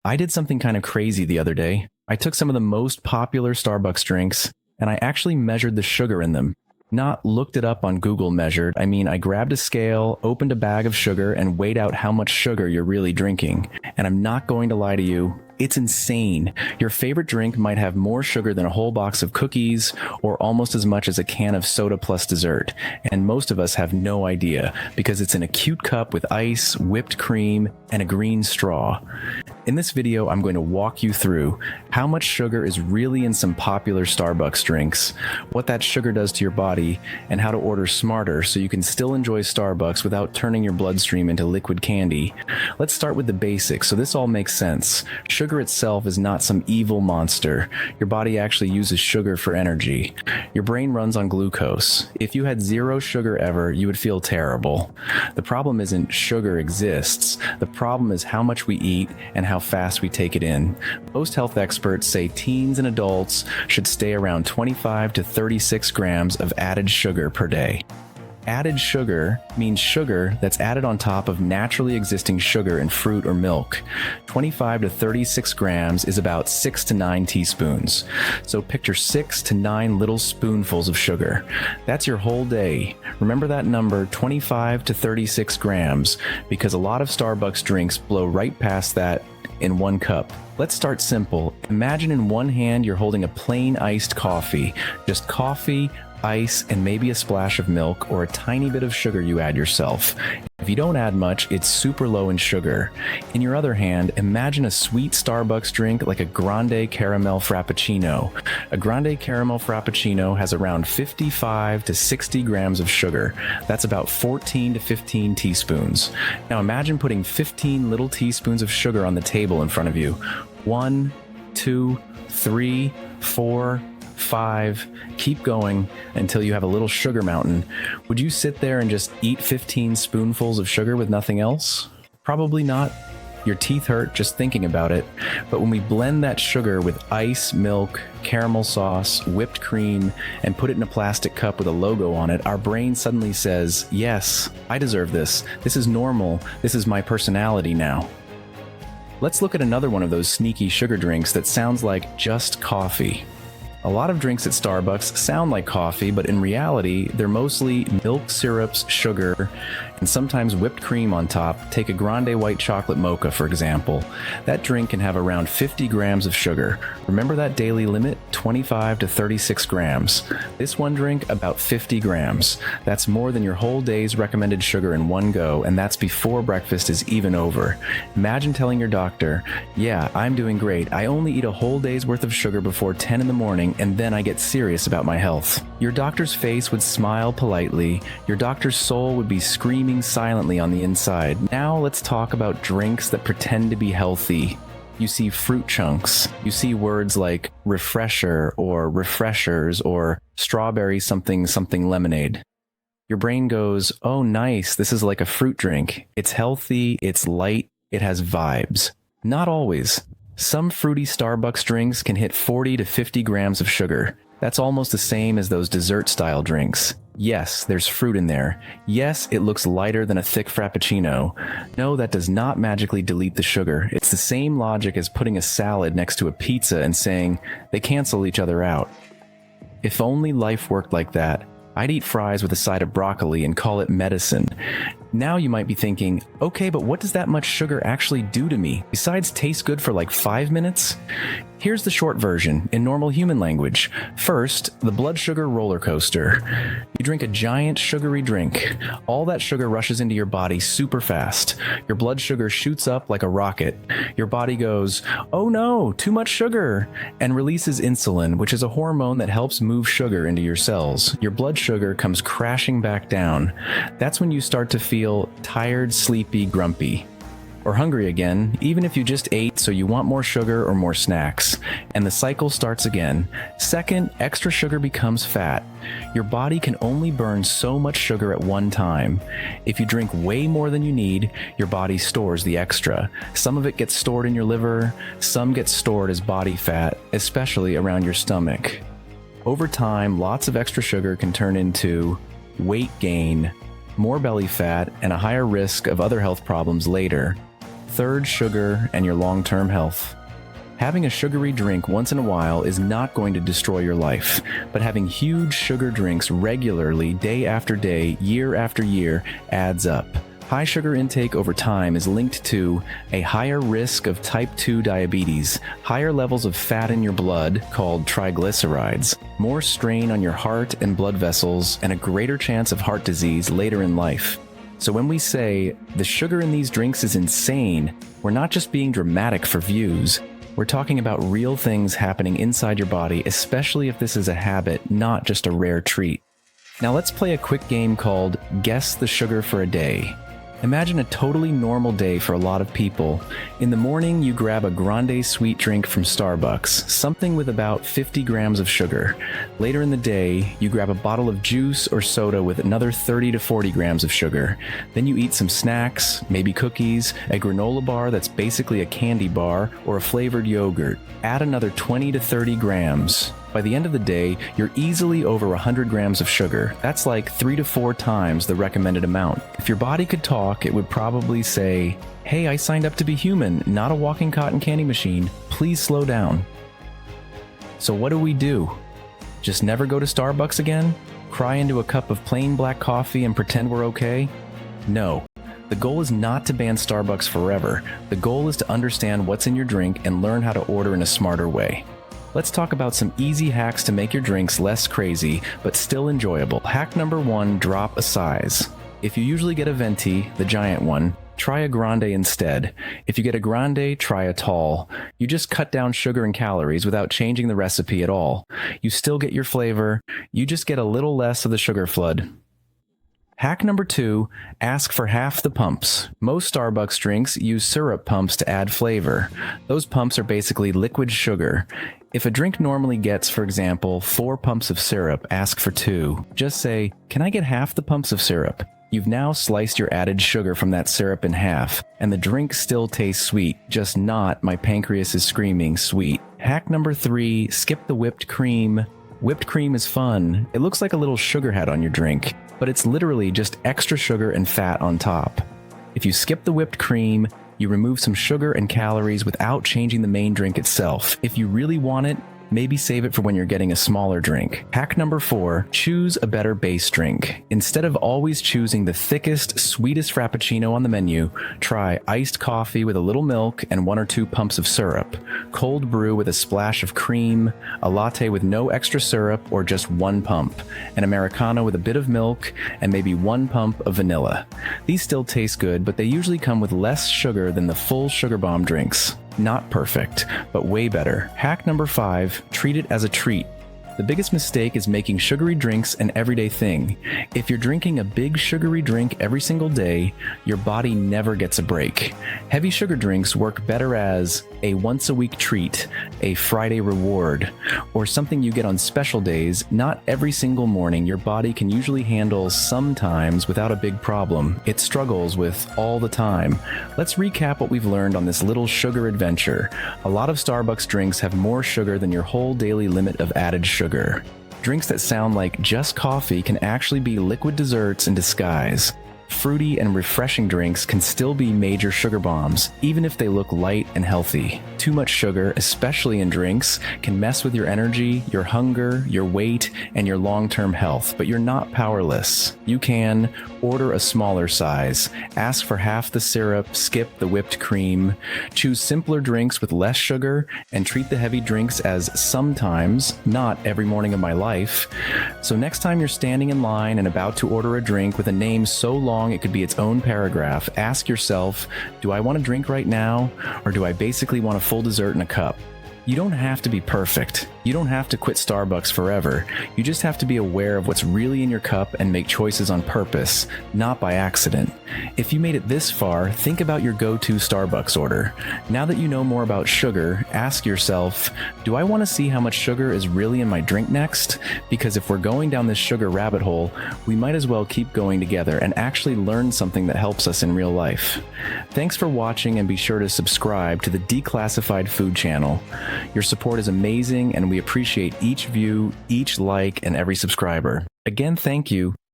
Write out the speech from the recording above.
I did something kind of crazy the other day. I took some of the most popular Starbucks drinks and I actually measured the sugar in them. Not looked it up on Google measured. I mean, I grabbed a scale, opened a bag of sugar, and weighed out how much sugar you're really drinking. And I'm not going to lie to you, it's insane. Your favorite drink might have more sugar than a whole box of cookies or almost as much as a can of soda plus dessert. And most of us have no idea because it's in a cute cup with ice, whipped cream, and a green straw. In this video, I'm going to walk you through how much sugar is really in some popular Starbucks drinks, what that sugar does to your body, and how to order smarter so you can still enjoy Starbucks without turning your bloodstream into liquid candy. Let's start with the basics so this all makes sense. Sugar itself is not some evil monster. Your body actually uses sugar for energy. Your brain runs on glucose. If you had zero sugar ever, you would feel terrible. The problem isn't sugar exists. The problem is how much we eat and how fast we take it in. Most health experts say teens and adults should stay around 25 to 36 grams of added sugar per day. Added sugar means sugar that's added on top of naturally existing sugar in fruit or milk. 25 to 36 grams is about 6 to 9 teaspoons. So picture 6 to 9 little spoonfuls of sugar. That's your whole day. Remember that number, 25 to 36 grams, because a lot of Starbucks drinks blow right past that in one cup. Let's start simple. Imagine in one hand you're holding a plain iced coffee. Just coffee, ice, and maybe a splash of milk or a tiny bit of sugar you add yourself. If you don't add much, it's super low in sugar. In your other hand, imagine a sweet Starbucks drink like a grande caramel frappuccino. A grande caramel frappuccino has around 55 to 60 grams of sugar. That's about 14 to 15 teaspoons. Now imagine putting 15 little teaspoons of sugar on the table in front of you. 1, 2, 3, 4, 5, keep going until you have a little sugar mountain. Would you sit there and just eat 15 spoonfuls of sugar with nothing else? Probably not. Your teeth hurt just thinking about it. But when we blend that sugar with ice, milk, caramel sauce, whipped cream, and put it in a plastic cup with a logo on it, our brain suddenly says, yes, I deserve this. This is normal. This is my personality now. Let's look at another one of those sneaky sugar drinks that sounds like just coffee. A lot of drinks at Starbucks sound like coffee, but in reality, they're mostly milk syrups, sugar, and sometimes whipped cream on top. Take a grande white chocolate mocha, for example. That drink can have around 50 grams of sugar. Remember that daily limit? 25 to 36 grams. This one drink, about 50 grams. That's more than your whole day's recommended sugar in one go, and that's before breakfast is even over. Imagine telling your doctor, yeah, I'm doing great. I only eat a whole day's worth of sugar before 10 in the morning, and then I get serious about my health. Your doctor's face would smile politely. Your doctor's soul would be screaming silently on the inside. Now let's talk about drinks that pretend to be healthy. You see fruit chunks. You see words like refresher or refreshers or strawberry something something lemonade. Your brain goes, oh nice, this is like a fruit drink. It's healthy, it's light, it has vibes. Not always. Some fruity Starbucks drinks can hit 40 to 50 grams of sugar. That's almost the same as those dessert-style drinks. Yes, there's fruit in there. Yes, it looks lighter than a thick frappuccino. No, that does not magically delete the sugar. It's the same logic as putting a salad next to a pizza and saying they cancel each other out. If only life worked like that, I'd eat fries with a side of broccoli and call it medicine. Now you might be thinking, okay, but what does that much sugar actually do to me, besides taste good for like 5 minutes? Here's the short version, in normal human language. First, the blood sugar roller coaster. You drink a giant sugary drink. All that sugar rushes into your body super fast. Your blood sugar shoots up like a rocket. Your body goes, oh no, too much sugar, and releases insulin, which is a hormone that helps move sugar into your cells. Your blood sugar comes crashing back down. That's when you start to feel tired, sleepy, grumpy. Or hungry again, even if you just ate so you want more sugar or more snacks. And the cycle starts again. Second, extra sugar becomes fat. Your body can only burn so much sugar at one time. If you drink way more than you need, your body stores the extra. Some of it gets stored in your liver, some gets stored as body fat, especially around your stomach. Over time, lots of extra sugar can turn into weight gain, more belly fat, and a higher risk of other health problems later. Third, sugar and your long-term health. Having a sugary drink once in a while is not going to destroy your life, but having huge sugar drinks regularly, day after day, year after year, adds up. High sugar intake over time is linked to a higher risk of type 2 diabetes, higher levels of fat in your blood, called triglycerides, more strain on your heart and blood vessels, and a greater chance of heart disease later in life. So when we say, the sugar in these drinks is insane, we're not just being dramatic for views. We're talking about real things happening inside your body, especially if this is a habit, not just a rare treat. Now let's play a quick game called Guess the Sugar for a Day. Imagine a totally normal day for a lot of people. In the morning, you grab a grande sweet drink from Starbucks, something with about 50 grams of sugar. Later in the day, you grab a bottle of juice or soda with another 30 to 40 grams of sugar. Then you eat some snacks, maybe cookies, a granola bar that's basically a candy bar, or a flavored yogurt. Add another 20 to 30 grams. By the end of the day, you're easily over 100 grams of sugar. That's like 3 to 4 times the recommended amount. If your body could talk, it would probably say, "Hey, I signed up to be human, not a walking cotton candy machine. Please slow down." So what do? Just never go to Starbucks again? Cry into a cup of plain black coffee and pretend we're okay? No. The goal is not to ban Starbucks forever. The goal is to understand what's in your drink and learn how to order in a smarter way. Let's talk about some easy hacks to make your drinks less crazy, but still enjoyable. Hack number 1, drop a size. If you usually get a venti, the giant one, try a grande instead. If you get a grande, try a tall. You just cut down sugar and calories without changing the recipe at all. You still get your flavor, you just get a little less of the sugar flood. Hack number 2, ask for half the pumps. Most Starbucks drinks use syrup pumps to add flavor. Those pumps are basically liquid sugar. If a drink normally gets, for example, 4 pumps of syrup, ask for 2. Just say, "Can I get half the pumps of syrup?" You've now sliced your added sugar from that syrup in half, and the drink still tastes sweet, just not "my pancreas is screaming" sweet. Hack number 3, skip the whipped cream. Whipped cream is fun. It looks like a little sugar hat on your drink, but it's literally just extra sugar and fat on top. If you skip the whipped cream, you remove some sugar and calories without changing the main drink itself. If you really want it, maybe save it for when you're getting a smaller drink. Hack number 4, choose a better base drink. Instead of always choosing the thickest, sweetest frappuccino on the menu, try iced coffee with a little milk and 1 or 2 pumps of syrup, cold brew with a splash of cream, a latte with no extra syrup or just 1 pump, an Americano with a bit of milk, and maybe 1 pump of vanilla. These still taste good, but they usually come with less sugar than the full sugar bomb drinks. Not perfect, but way better. Hack number 5, treat it as a treat. The biggest mistake is making sugary drinks an everyday thing. If you're drinking a big sugary drink every single day, your body never gets a break. Heavy sugar drinks work better as a once-a-week treat, a Friday reward, or something you get on special days. Not every single morning. Your body can usually handle sometimes without a big problem. It struggles with all the time. Let's recap what we've learned on this little sugar adventure. A lot of Starbucks drinks have more sugar than your whole daily limit of added sugar. Drinks that sound like just coffee can actually be liquid desserts in disguise. Fruity and refreshing drinks can still be major sugar bombs, even if they look light and healthy. Too much sugar, especially in drinks, can mess with your energy, your hunger, your weight, and your long-term health, but you're not powerless. You can order a smaller size, ask for half the syrup, skip the whipped cream, choose simpler drinks with less sugar, and treat the heavy drinks as sometimes, not every morning of my life. So next time you're standing in line and about to order a drink with a name so long it could be its own paragraph, ask yourself, do I want a drink right now, or do I basically want a full dessert in a cup? You don't have to be perfect. You don't have to quit Starbucks forever. You just have to be aware of what's really in your cup and make choices on purpose, not by accident. If you made it this far, think about your go-to Starbucks order. Now that you know more about sugar, ask yourself, do I want to see how much sugar is really in my drink next? Because if we're going down this sugar rabbit hole, we might as well keep going together and actually learn something that helps us in real life. Thanks for watching, and be sure to subscribe to the Declassified Food channel. Your support is amazing, and we appreciate each view, each like, and every subscriber. Again, thank you.